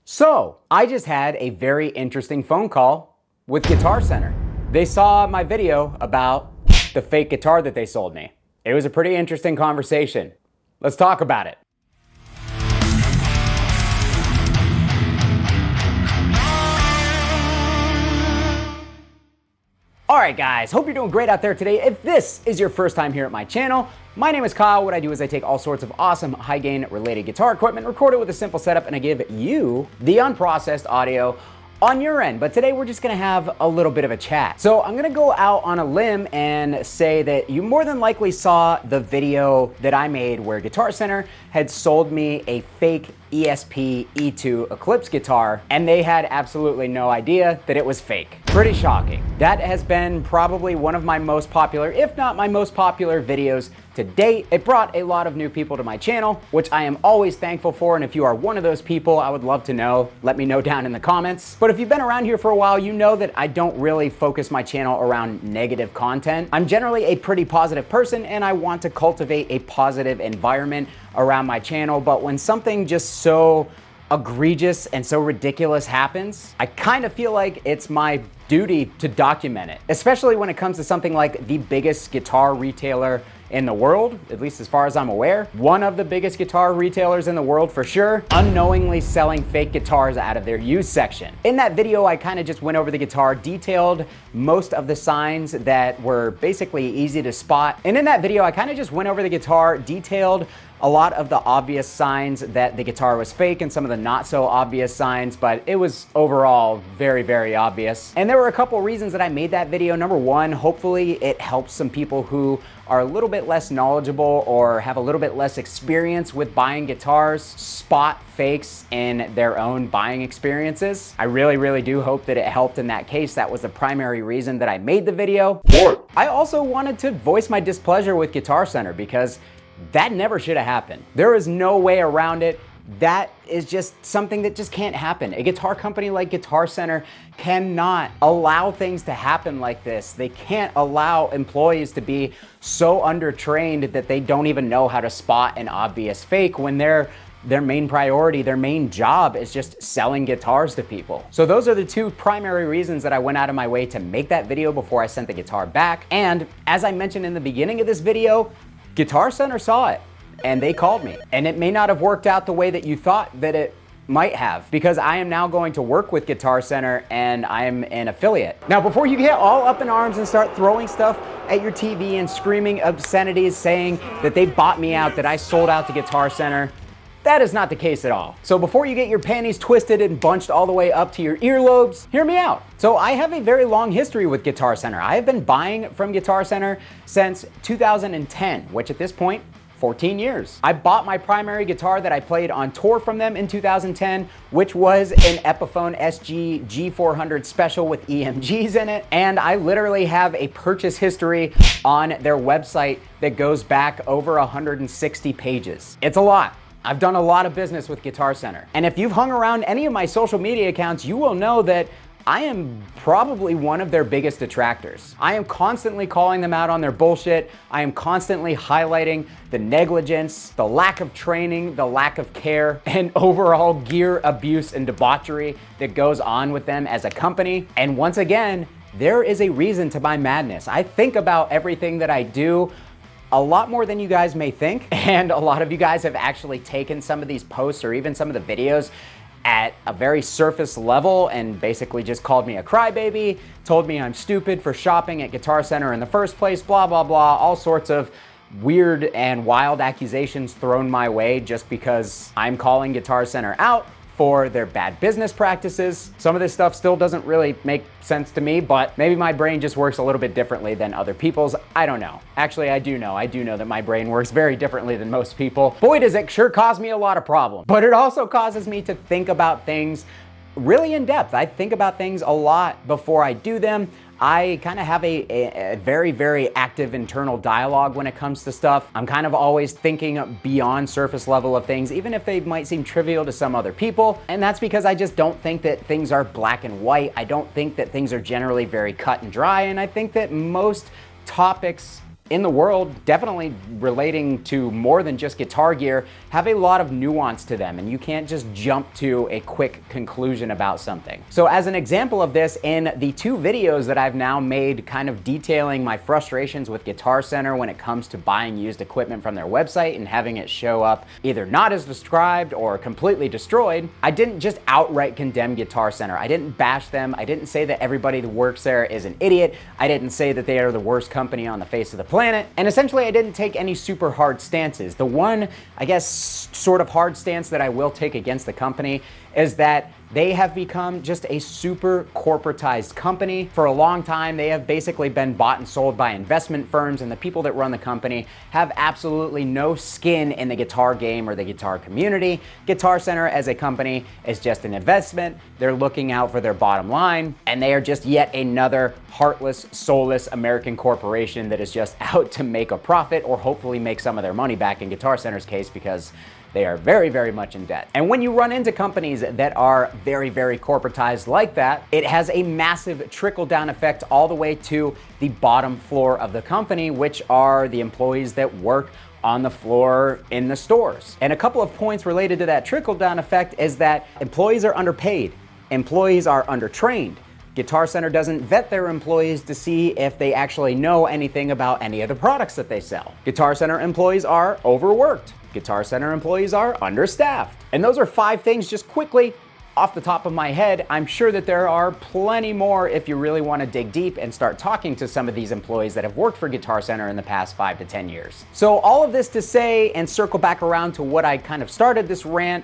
So, I just had a very interesting phone call with Guitar Center. They saw my video about the fake guitar that they sold me. It was a pretty interesting conversation. Let's talk about it. Alright guys, hope you're doing great out there today. If this is your first time here at my channel, my name is Kyle. What I do is I take all sorts of awesome high gain related guitar equipment, record it with a simple setup, and I give you the unprocessed audio on your end. But today we're just gonna have a little bit of a chat. So I'm gonna go out on a limb and say that you more than likely saw the video that I made where Guitar Center had sold me a fake ESP E2 Eclipse guitar, and they had absolutely no idea that it was fake. Pretty shocking. That has been probably one of my most popular, if not my most popular videos to date. It brought a lot of new people to my channel, which I am always thankful for, and if you are one of those people, I would love to know. Let me know down in the comments. But if you've been around here for a while, you know that I don't really focus my channel around negative content. I'm generally a pretty positive person, and I want to cultivate a positive environment around my channel, but when something just so egregious and so ridiculous happens, I kind of feel like it's my duty to document it, especially when it comes to something like the biggest guitar retailer in the world, at least as far as I'm aware. One of the biggest guitar retailers in the world for sure, unknowingly selling fake guitars out of their used section. In that video, I kind of just went over the guitar, detailed most of the signs that were basically easy to spot. And in that video, I kind of just went over the guitar, detailed a lot of the obvious signs that the guitar was fake and some of the not so obvious signs, but it was overall very, very obvious. And there were a couple reasons that I made that video. Number one, hopefully it helps some people who are a little bit less knowledgeable or have a little bit less experience with buying guitars spot fakes in their own buying experiences. I really, really do hope that it helped in that case. That was the primary reason that I made the video. I also wanted to voice my displeasure with Guitar Center because that never should have happened. There is no way around it. That is just something that just can't happen. A guitar company like Guitar Center cannot allow things to happen like this. They can't allow employees to be so undertrained that they don't even know how to spot an obvious fake when their main priority, their main job is just selling guitars to people. So those are the two primary reasons that I went out of my way to make that video before I sent the guitar back. And as I mentioned in the beginning of this video, Guitar Center saw it and they called me. And it may not have worked out the way that you thought that it might have, because I am now going to work with Guitar Center and I'm an affiliate. Now, before you get all up in arms and start throwing stuff at your TV and screaming obscenities saying that they bought me out, that I sold out to Guitar Center, that is not the case at all. So before you get your panties twisted and bunched all the way up to your earlobes, hear me out. So I have a very long history with Guitar Center. I have been buying from Guitar Center since 2010, which at this point, 14 years. I bought my primary guitar that I played on tour from them in 2010, which was an Epiphone SG G400 Special with EMGs in it. And I literally have a purchase history on their website that goes back over 160 pages. It's a lot. I've done a lot of business with Guitar Center. And if you've hung around any of my social media accounts, you will know that I am probably one of their biggest detractors. I am constantly calling them out on their bullshit. I am constantly highlighting the negligence, the lack of training, the lack of care, and overall gear abuse and debauchery that goes on with them as a company. And once again, there is a reason to my madness. I think about everything that I do a lot more than you guys may think. And a lot of you guys have actually taken some of these posts or even some of the videos at a very surface level and basically just called me a crybaby, told me I'm stupid for shopping at Guitar Center in the first place, blah, blah, blah, all sorts of weird and wild accusations thrown my way just because I'm calling Guitar Center out for their bad business practices. Some of this stuff still doesn't really make sense to me, but maybe my brain just works a little bit differently than other people's. I don't know. Actually, I do know that my brain works very differently than most people. Boy, does it sure cause me a lot of problems. But it also causes me to think about things really in depth. I think about things a lot before I do them. I kind of have a very, very active internal dialogue when it comes to stuff. I'm kind of always thinking beyond surface level of things, even if they might seem trivial to some other people. And that's because I just don't think that things are black and white. I don't think that things are generally very cut and dry. And I think that most topics in the world, definitely relating to more than just guitar gear, have a lot of nuance to them, and you can't just jump to a quick conclusion about something. So as an example of this, in the 2 videos that I've now made kind of detailing my frustrations with Guitar Center when it comes to buying used equipment from their website and having it show up either not as described or completely destroyed, I didn't just outright condemn Guitar Center. I didn't bash them. I didn't say that everybody that works there is an idiot. I didn't say that they are the worst company on the face of the planet. And essentially, I didn't take any super hard stances. The one, I guess, sort of hard stance that I will take against the company is that they have become just a super corporatized company. For a long time, they have basically been bought and sold by investment firms, and the people that run the company have absolutely no skin in the guitar game or the guitar community. Guitar Center as a company is just an investment. They're looking out for their bottom line, and they are just yet another heartless, soulless American corporation that is just out to make a profit or hopefully make some of their money back in Guitar Center's case, because they are very, very much in debt. And when you run into companies that are very, very corporatized like that, it has a massive trickle-down effect all the way to the bottom floor of the company, which are the employees that work on the floor in the stores. And a couple of points related to that trickle-down effect is that employees are underpaid, employees are undertrained. Guitar Center doesn't vet their employees to see if they actually know anything about any of the products that they sell. Guitar Center employees are overworked. Guitar Center employees are understaffed. And those are 5 things just quickly off the top of my head. I'm sure that there are plenty more if you really want to dig deep and start talking to some of these employees that have worked for Guitar Center in the past 5 to 10 years. So all of this to say, and circle back around to what I kind of started this rant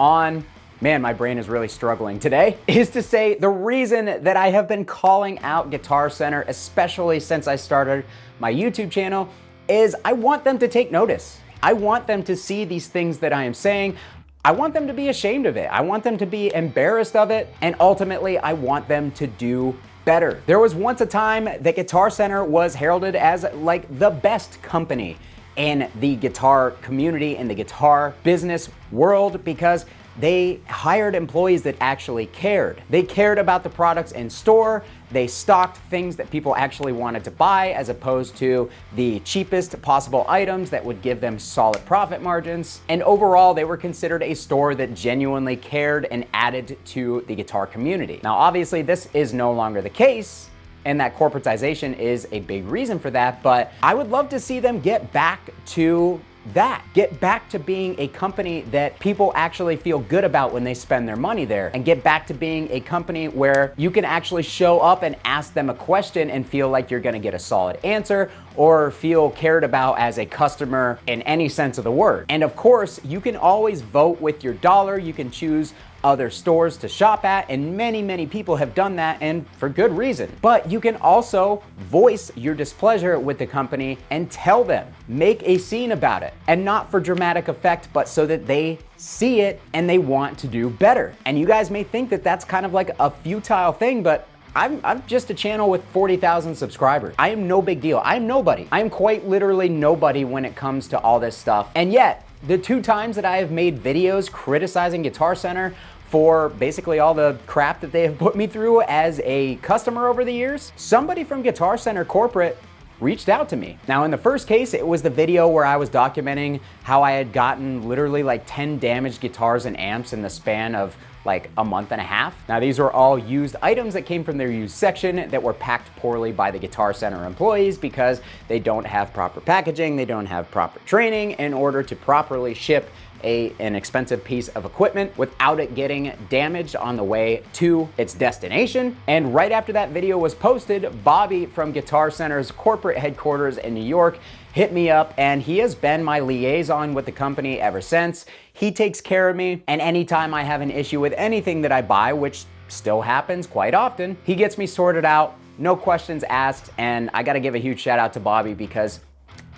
on, man, my brain is really struggling today, is to say the reason that I have been calling out Guitar Center, especially since I started my YouTube channel, is I want them to take notice. I want them to see these things that I am saying. I want them to be ashamed of it. I want them to be embarrassed of it. And ultimately, I want them to do better. There was once a time that Guitar Center was heralded as like the best company in the guitar community, in the guitar business world, because they hired employees that actually cared. They cared about the products in store. They stocked things that people actually wanted to buy, as opposed to the cheapest possible items that would give them solid profit margins. And overall, they were considered a store that genuinely cared and added to the guitar community. Now, obviously, this is no longer the case, and that corporatization is a big reason for that, but I would love to see them get back to that. Get back to being a company that people actually feel good about when they spend their money there, and get back to being a company where you can actually show up and ask them a question and feel like you're gonna get a solid answer, or feel cared about as a customer in any sense of the word. And of course, you can always vote with your dollar. You can choose other stores to shop at, and many, many people have done that, and for good reason. But you can also voice your displeasure with the company and tell them, make a scene about it, and not for dramatic effect, but so that they see it and they want to do better. And you guys may think that that's kind of like a futile thing, but I'm just a channel with 40,000 subscribers. I am no big deal. I am nobody. I am quite literally nobody when it comes to all this stuff. And yet, the 2 times that I have made videos criticizing Guitar Center for basically all the crap that they have put me through as a customer over the years, somebody from Guitar Center corporate reached out to me. Now, in the first case, it was the video where I was documenting how I had gotten literally like 10 damaged guitars and amps in the span of like a month and a half. Now, these were all used items that came from their used section that were packed poorly by the Guitar Center employees because they don't have proper packaging, they don't have proper training in order to properly ship an expensive piece of equipment without it getting damaged on the way to its destination. And right after that video was posted, Bobby from Guitar Center's corporate headquarters in New York hit me up, and he has been my liaison with the company ever since. He takes care of me, and anytime I have an issue with anything that I buy, which still happens quite often, he gets me sorted out, no questions asked. And I gotta give a huge shout out to Bobby because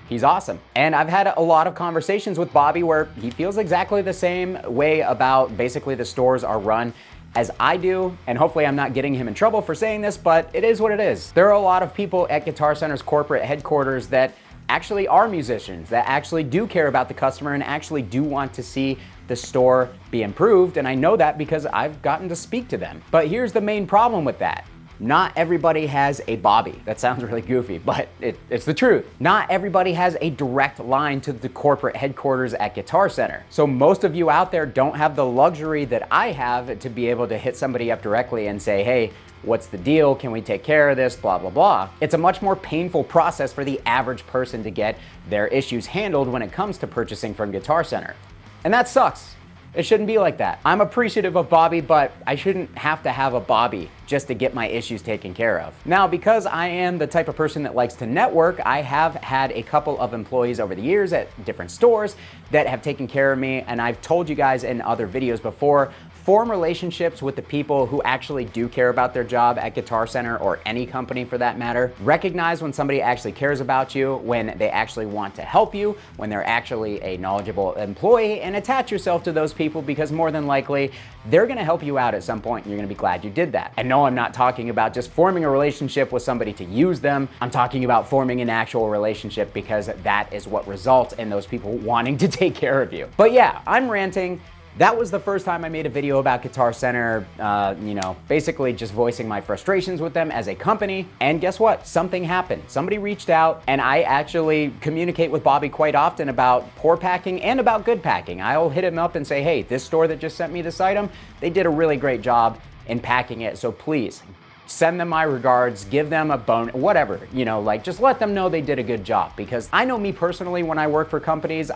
he's awesome. And I've had a lot of conversations with Bobby where he feels exactly the same way about basically the stores are run as I do. And hopefully I'm not getting him in trouble for saying this, but it is what it is. There are a lot of people at Guitar Center's corporate headquarters that actually are musicians, that actually do care about the customer and actually do want to see the store be improved. And I know that because I've gotten to speak to them. But here's the main problem with that. Not everybody has a Bobby. That sounds really goofy, but it's the truth. Not everybody has a direct line to the corporate headquarters at Guitar Center. So most of you out there don't have the luxury that I have to be able to hit somebody up directly and say, hey, what's the deal? Can we take care of this? Blah, blah, blah. It's a much more painful process for the average person to get their issues handled when it comes to purchasing from Guitar Center. And that sucks. It shouldn't be like that. I'm appreciative of Bobby, but I shouldn't have to have a Bobby just to get my issues taken care of. Now, because I am the type of person that likes to network, I have had a couple of employees over the years at different stores that have taken care of me, and I've told you guys in other videos before, form relationships with the people who actually do care about their job at Guitar Center or any company for that matter. Recognize when somebody actually cares about you, when they actually want to help you, when they're actually a knowledgeable employee, and attach yourself to those people because more than likely, they're gonna help you out at some point and you're gonna be glad you did that. And no, I'm not talking about just forming a relationship with somebody to use them. I'm talking about forming an actual relationship because that is what results in those people wanting to take care of you. But yeah, I'm ranting. That was the first time I made a video about Guitar Center, basically just voicing my frustrations with them as a company. And guess what? Something happened. Somebody reached out, and I actually communicate with Bobby quite often about poor packing and about good packing. I'll hit him up and say, hey, this store that just sent me this item, they did a really great job in packing it, so please send them my regards, give them a bone, whatever, just let them know they did a good job. Because I know me personally, when I work for companies,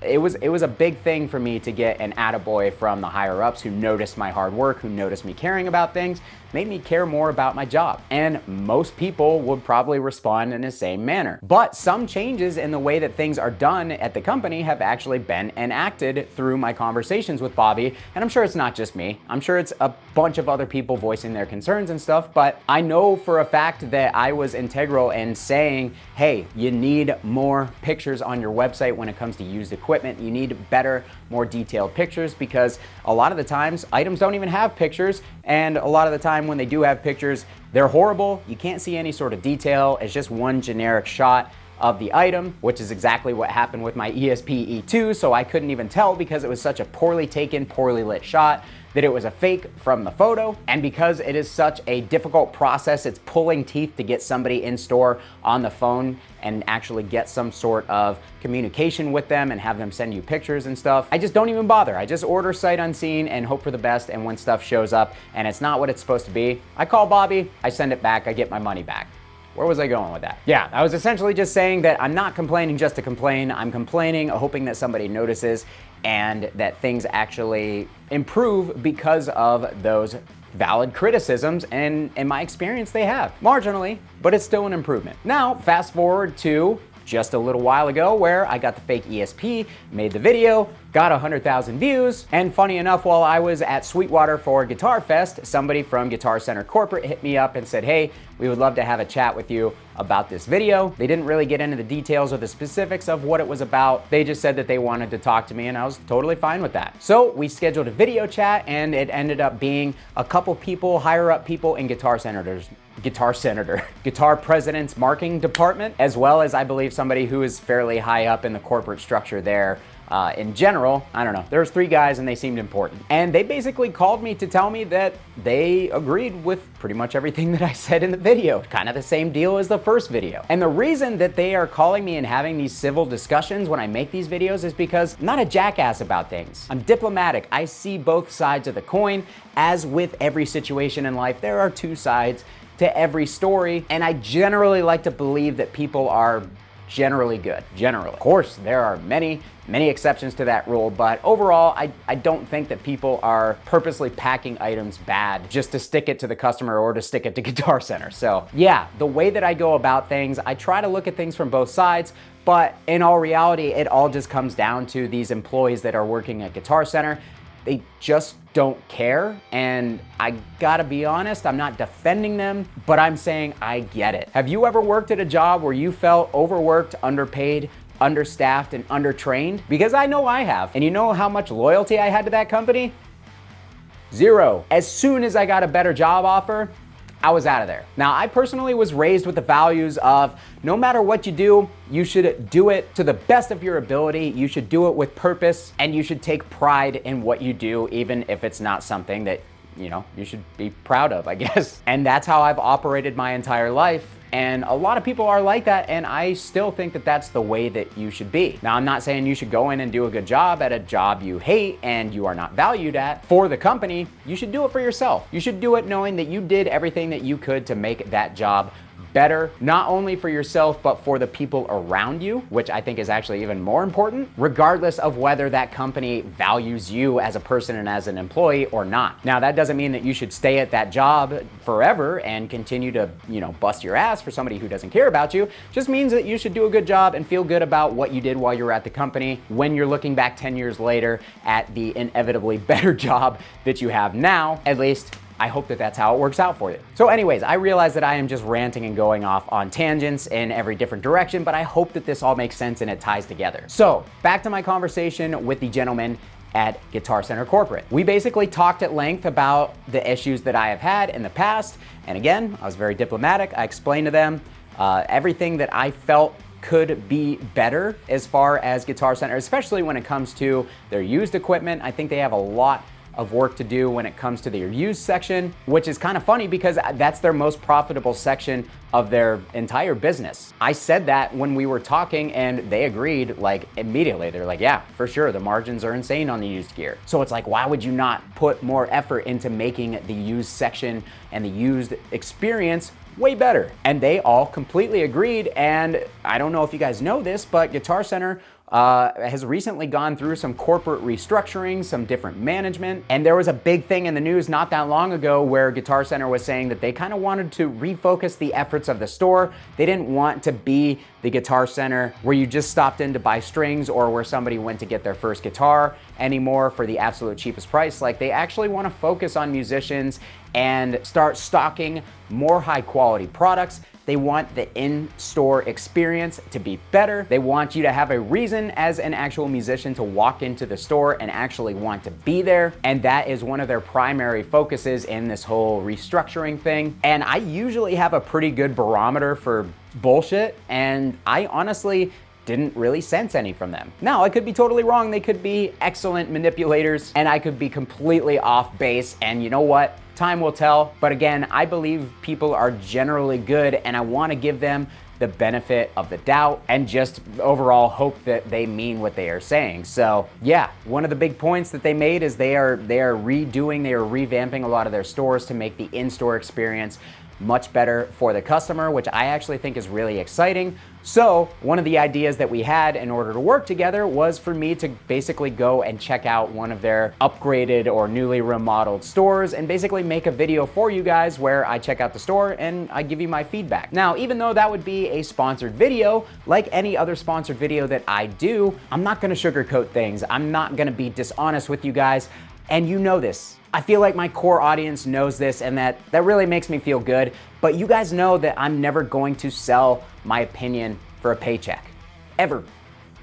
it was a big thing for me to get an attaboy from the higher ups who noticed my hard work, who noticed me caring about things, made me care more about my job. And most people would probably respond in the same manner. But some changes in the way that things are done at the company have actually been enacted through my conversations with Bobby. And I'm sure it's not just me. I'm sure it's a bunch of other people voicing their concerns and stuff. But I know for a fact that I was integral in saying, hey, you need more pictures on your website when it comes to used equipment. You need better, more detailed pictures, because a lot of the times items don't even have pictures. And a lot of the time when they do have pictures, they're horrible. You can't see any sort of detail. It's just one generic shot of the item, which is exactly what happened with my ESP E2. So I couldn't even tell because it was such a poorly taken, poorly lit shot that it was a fake from the photo. And because it is such a difficult process, it's pulling teeth to get somebody in store on the phone and actually get some sort of communication with them and have them send you pictures and stuff. I just don't even bother. I just order sight unseen and hope for the best. And when stuff shows up and it's not what it's supposed to be, I call Bobby, I send it back, I get my money back. Where was I going with that? Yeah, I was essentially just saying that I'm not complaining just to complain. I'm complaining, hoping that somebody notices and that things actually improve because of those valid criticisms, and in my experience, they have. Marginally, but it's still an improvement. Now, fast forward to just a little while ago where I got the fake ESP, made the video, got 100,000 views, and funny enough, while I was at Sweetwater for Guitar Fest, somebody from Guitar Center Corporate hit me up and said, hey, we would love to have a chat with you about this video. They didn't really get into the details or the specifics of what it was about. They just said that they wanted to talk to me, and I was totally fine with that. So we scheduled a video chat, and it ended up being a couple people, higher up people in Guitar President's marketing department, as well as I believe somebody who is fairly high up in the corporate structure there. In general, I don't know, there was 3 guys and they seemed important. And they basically called me to tell me that they agreed with pretty much everything that I said in the video. Kind of the same deal as the first video. And the reason that they are calling me and having these civil discussions when I make these videos is because I'm not a jackass about things. I'm diplomatic. I see both sides of the coin. As with every situation in life, there are 2 sides to every story. And I generally like to believe that people are generally good, generally. Of course, there are many exceptions to that rule, but overall, I don't think that people are purposely packing items bad just to stick it to the customer or to stick it to Guitar Center. So yeah, the way that I go about things, I try to look at things from both sides, but in all reality, it all just comes down to these employees that are working at Guitar Center. They just don't care, and I gotta be honest, I'm not defending them, but I'm saying I get it. Have you ever worked at a job where you felt overworked, underpaid, understaffed, and undertrained? Because I know I have. And you know how much loyalty I had to that company? 0. As soon as I got a better job offer, I was out of there. Now, I personally was raised with the values of no matter what you do, you should do it to the best of your ability. You should do it with purpose, and you should take pride in what you do, even if it's not something that you should be proud of, I guess. And that's how I've operated my entire life. And a lot of people are like that, and I still think that that's the way that you should be. Now, I'm not saying you should go in and do a good job at a job you hate and you are not valued at for the company. You should do it for yourself. You should do it knowing that you did everything that you could to make that job better, not only for yourself, but for the people around you, which I think is actually even more important, regardless of whether that company values you as a person and as an employee or not. Now, that doesn't mean that you should stay at that job forever and continue to, bust your ass for somebody who doesn't care about you. It just means that you should do a good job and feel good about what you did while you were at the company when you're looking back 10 years later at the inevitably better job that you have now. At least I hope that that's how it works out for you. So anyways, I realize that I am just ranting and going off on tangents in every different direction, but I hope that this all makes sense and it ties together. So back to my conversation with the gentleman at Guitar Center Corporate. We basically talked at length about the issues that I have had in the past. And again, I was very diplomatic. I explained to them everything that I felt could be better as far as Guitar Center, especially when it comes to their used equipment. I think they have a lot of work to do when it comes to their used section, which is kind of funny because that's their most profitable section of their entire business. I said that when we were talking and they agreed like immediately. They're like, yeah, for sure, the margins are insane on the used gear. So it's like, why would you not put more effort into making the used section and the used experience way better? And they all completely agreed. And I don't know if you guys know this, but Guitar Center has recently gone through some corporate restructuring, some different management. And there was a big thing in the news not that long ago where Guitar Center was saying that they kind of wanted to refocus the efforts of the store. They didn't want to be the Guitar Center where you just stopped in to buy strings or where somebody went to get their first guitar anymore for the absolute cheapest price. Like, they actually want to focus on musicians and start stocking more high quality products. They want the in-store experience to be better. They want you to have a reason as an actual musician to walk into the store and actually want to be there. And that is one of their primary focuses in this whole restructuring thing. And I usually have a pretty good barometer for bullshit, and I honestly didn't really sense any from them. Now, I could be totally wrong. They could be excellent manipulators, and I could be completely off base, and you know what? Time will tell. But again, I believe people are generally good, and I want to give them the benefit of the doubt and just overall hope that they mean what they are saying. So yeah, one of the big points that they made is they are revamping a lot of their stores to make the in-store experience much better for the customer, which I actually think is really exciting. So one of the ideas that we had in order to work together was for me to basically go and check out one of their upgraded or newly remodeled stores and basically make a video for you guys where I check out the store and I give you my feedback. Now, even though that would be a sponsored video, like any other sponsored video that I do, I'm not gonna sugarcoat things. I'm not gonna be dishonest with you guys. And you know this. I feel like my core audience knows this, and that really makes me feel good. But you guys know that I'm never going to sell my opinion for a paycheck. Ever.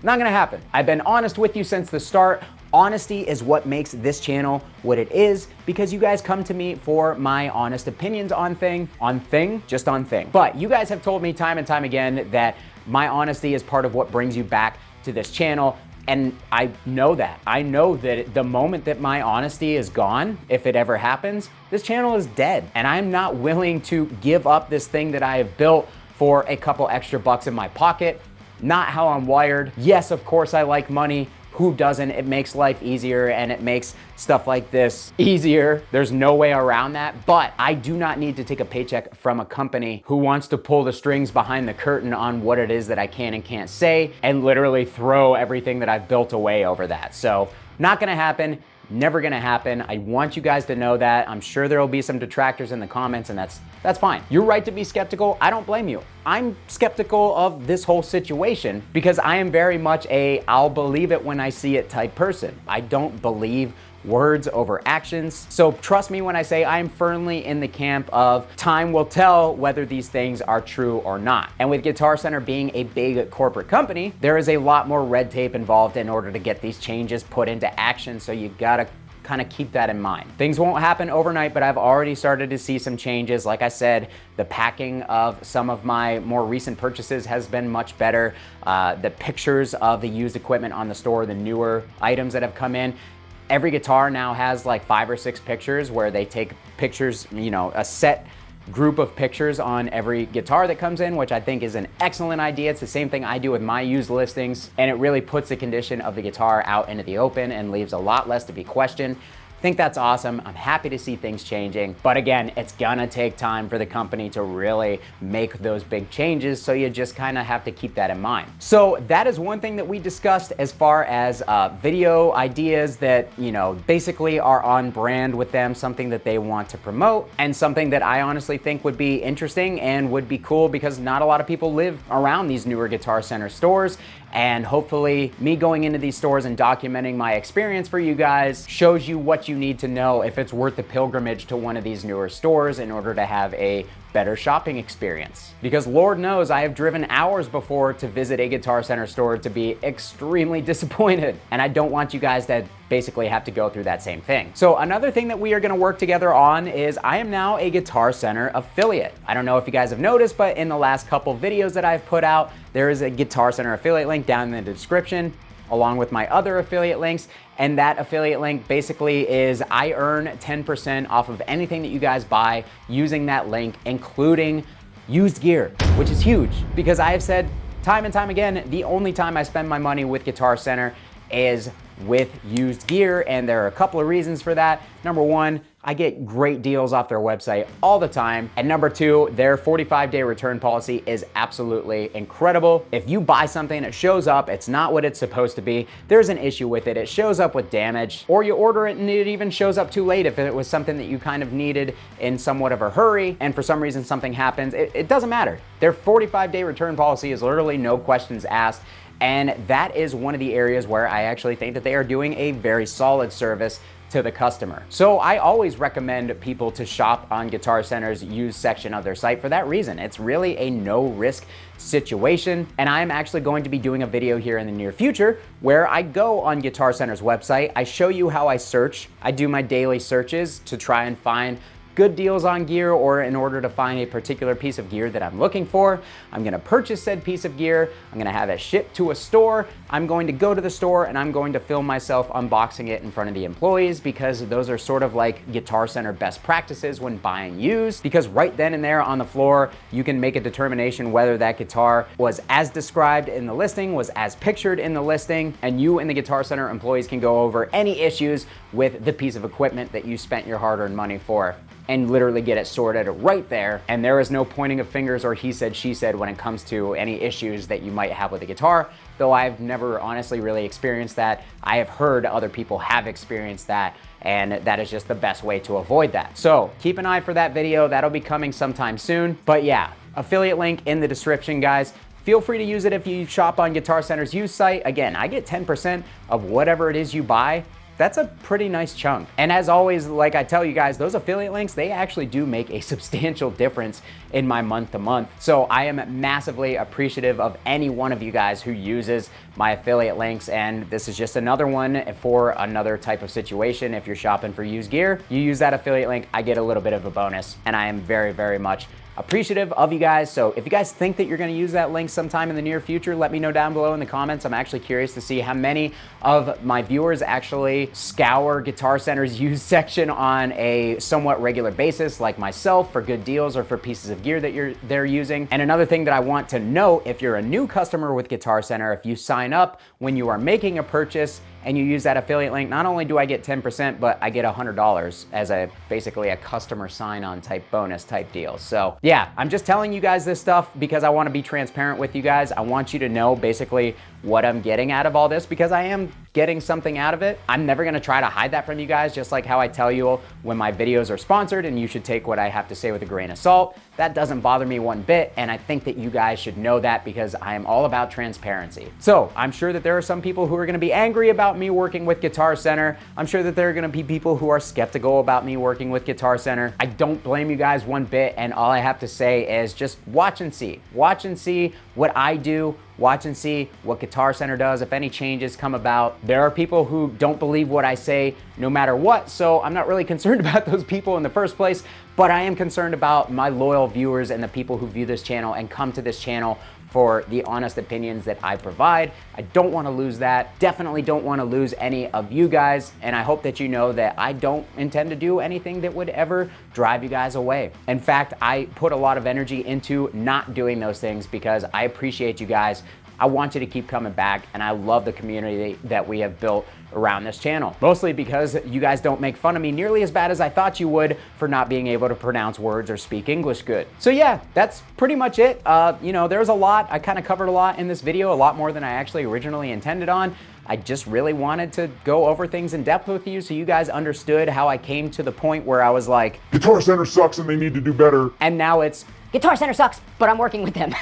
Not gonna happen. I've been honest with you since the start. Honesty is what makes this channel what it is, because you guys come to me for my honest opinions on thing. But you guys have told me time and time again that my honesty is part of what brings you back to this channel. And I know that. I know that the moment that my honesty is gone, if it ever happens, this channel is dead. And I'm not willing to give up this thing that I have built for a couple extra bucks in my pocket. Not how I'm wired. Yes, of course I like money. Who doesn't? It makes life easier and it makes stuff like this easier. There's no way around that. But I do not need to take a paycheck from a company who wants to pull the strings behind the curtain on what it is that I can and can't say and literally throw everything that I've built away over that. So not gonna happen. Never gonna happen. I want you guys to know that. I'm sure there'll be some detractors in the comments, and that's fine. You're right to be skeptical. I don't blame you. I'm skeptical of this whole situation because I am very much a I'll believe it when I see it type person. I don't believe words over actions. So trust me when I say I am firmly in the camp of time will tell whether these things are true or not. And with Guitar Center being a big corporate company, there is a lot more red tape involved in order to get these changes put into action. So you gotta kind of keep that in mind. Things won't happen overnight, but I've already started to see some changes. Like I said, the packing of some of my more recent purchases has been much better. The pictures of the used equipment on the store, the newer items that have come in, Every guitar now has like 5 or 6 pictures where they take pictures, you know, a set group of pictures on every guitar that comes in, which I think is an excellent idea. It's the same thing I do with my used listings, and it really puts the condition of the guitar out into the open and leaves a lot less to be questioned. I think that's awesome. I'm happy to see things changing, but again, it's gonna take time for the company to really make those big changes, so you just kind of have to keep that in mind. So that is one thing that we discussed as far as video ideas that, you know, basically are on brand with them, something that they want to promote, and something that I honestly think would be interesting and would be cool because not a lot of people live around these newer Guitar Center stores. And hopefully me going into these stores and documenting my experience for you guys shows you what you need to know if it's worth the pilgrimage to one of these newer stores in order to have a better shopping experience. Because Lord knows I have driven hours before to visit a Guitar Center store to be extremely disappointed. And I don't want you guys to basically have to go through that same thing. So another thing that we are gonna work together on is I am now a Guitar Center affiliate. I don't know if you guys have noticed, but in the last couple videos that I've put out, there is a Guitar Center affiliate link down in the description, along with my other affiliate links. And that affiliate link basically is I earn 10% off of anything that you guys buy using that link, including used gear, which is huge because I have said time and time again, the only time I spend my money with Guitar Center is with used gear, and there are a couple of reasons for that. Number one, I get great deals off their website all the time. And number two, their 45-day return policy is absolutely incredible. If you buy something and it shows up, it's not what it's supposed to be, there's an issue with it, it shows up with damage, or you order it and it even shows up too late if it was something that you kind of needed in somewhat of a hurry, and for some reason something happens, it doesn't matter. Their 45-day return policy is literally no questions asked. And that is one of the areas where I actually think that they are doing a very solid service to the customer. So I always recommend people to shop on Guitar Center's used section of their site for that reason. It's really a no risk situation. And I'm actually going to be doing a video here in the near future where I go on Guitar Center's website, I show you how I search, I do my daily searches to try and find good deals on gear, or in order to find a particular piece of gear that I'm looking for. I'm gonna purchase said piece of gear, I'm gonna have it shipped to a store, I'm going to go to the store and I'm going to film myself unboxing it in front of the employees, because those are sort of like Guitar Center best practices when buying used, because right then and there on the floor, you can make a determination whether that guitar was as described in the listing, was as pictured in the listing, and you and the Guitar Center employees can go over any issues with the piece of equipment that you spent your hard-earned money for, and literally get it sorted right there. And there is no pointing of fingers or he said, she said when it comes to any issues that you might have with a guitar, though I've never honestly really experienced that. I have heard other people have experienced that, and that is just the best way to avoid that. So keep an eye for that video. That'll be coming sometime soon. But yeah, affiliate link in the description, guys. Feel free to use it if you shop on Guitar Center's used site. Again, I get 10% of whatever it is you buy. That's a pretty nice chunk. And as always, like I tell you guys, those affiliate links, they actually do make a substantial difference in my month to month. So I am massively appreciative of any one of you guys who uses my affiliate links. And this is just another one for another type of situation. If you're shopping for used gear, you use that affiliate link, I get a little bit of a bonus. And I am very, very much appreciative of you guys. So if you guys think that you're going to use that link sometime in the near future, let me know down below in the comments. I'm actually curious to see how many of my viewers actually scour Guitar Center's used section on a somewhat regular basis, like myself, for good deals or for pieces of gear that they're using. And another thing that I want to note, if you're a new customer with Guitar Center, if you sign up when you are making a purchase and you use that affiliate link, not only do I get 10%, but I get $100 as basically a customer sign-on type bonus type deal. So yeah, I'm just telling you guys this stuff because I want to be transparent with you guys. I want you to know basically what I'm getting out of all this, because I am getting something out of it. I'm never gonna try to hide that from you guys, just like how I tell you when my videos are sponsored and you should take what I have to say with a grain of salt. That doesn't bother me one bit, and I think that you guys should know that because I am all about transparency. So I'm sure that there are some people who are gonna be angry about me working with Guitar Center. I'm sure that there are gonna be people who are skeptical about me working with Guitar Center. I don't blame you guys one bit, and all I have to say is just watch and see. Watch and see what I do. Watch and see what Guitar Center does, if any changes come about. There are people who don't believe what I say no matter what, so I'm not really concerned about those people in the first place, but I am concerned about my loyal viewers and the people who view this channel and come to this channel for the honest opinions that I provide. I don't want to lose that. Definitely don't want to lose any of you guys. And I hope that you know that I don't intend to do anything that would ever drive you guys away. In fact, I put a lot of energy into not doing those things because I appreciate you guys. I want you to keep coming back, and I love the community that we have built around this channel. Mostly because you guys don't make fun of me nearly as bad as I thought you would for not being able to pronounce words or speak English good. So yeah, that's pretty much it. You know, there's a lot. I kind of covered a lot in this video, a lot more than I actually originally intended on. I just really wanted to go over things in depth with you so you guys understood how I came to the point where I was like, Guitar Center sucks and they need to do better. And now it's, Guitar Center sucks, but I'm working with them.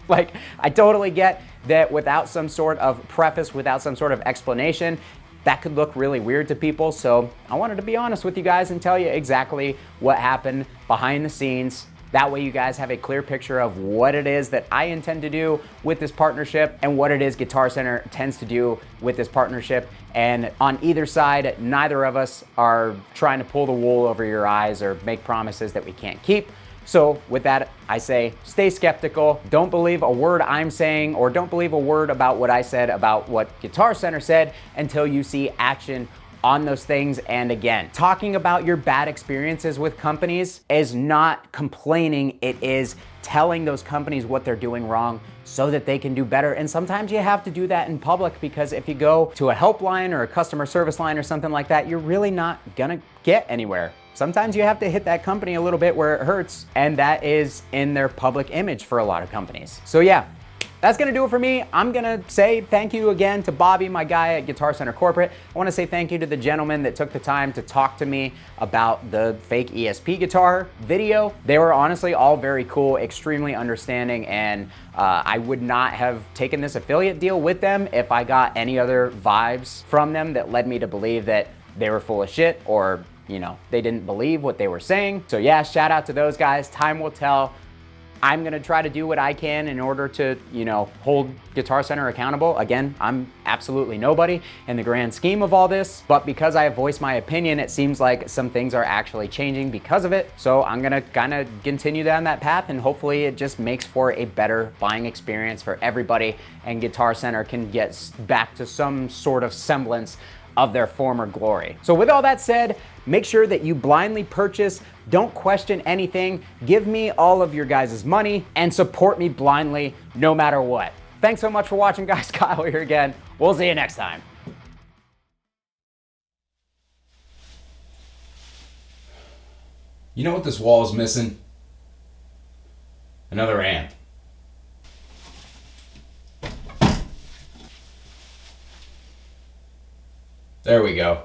like, I totally get that without some sort of preface, without some sort of explanation, that could look really weird to people. So I wanted to be honest with you guys and tell you exactly what happened behind the scenes. That way you guys have a clear picture of what it is that I intend to do with this partnership and what it is Guitar Center tends to do with this partnership. And on either side, neither of us are trying to pull the wool over your eyes or make promises that we can't keep. So with that, I say, stay skeptical. Don't believe a word I'm saying, or don't believe a word about what I said about what Guitar Center said until you see action on those things. And again, talking about your bad experiences with companies is not complaining. It is telling those companies what they're doing wrong so that they can do better. And sometimes you have to do that in public, because if you go to a helpline or a customer service line or something like that, you're really not gonna get anywhere. Sometimes you have to hit that company a little bit where it hurts, and that is in their public image for a lot of companies. So yeah, that's gonna do it for me. I'm gonna say thank you again to Bobby, my guy at Guitar Center Corporate. I wanna say thank you to the gentleman that took the time to talk to me about the fake ESP guitar video. They were honestly all very cool, extremely understanding, and I would not have taken this affiliate deal with them if I got any other vibes from them that led me to believe that they were full of shit, or you know, they didn't believe what they were saying. So yeah, shout out to those guys. Time will tell. I'm gonna try to do what I can in order to, you know, hold Guitar Center accountable. Again, I'm absolutely nobody in the grand scheme of all this, but because I have voiced my opinion, it seems like some things are actually changing because of it. So I'm gonna kind of continue down that path, and hopefully it just makes for a better buying experience for everybody, and Guitar Center can get back to some sort of semblance of their former glory. So with all that said, make sure that you blindly purchase, don't question anything, give me all of your guys' money, and support me blindly no matter what. Thanks so much for watching, guys. Kyle here again. We'll see you next time. You know what this wall is missing? Another amp. There we go.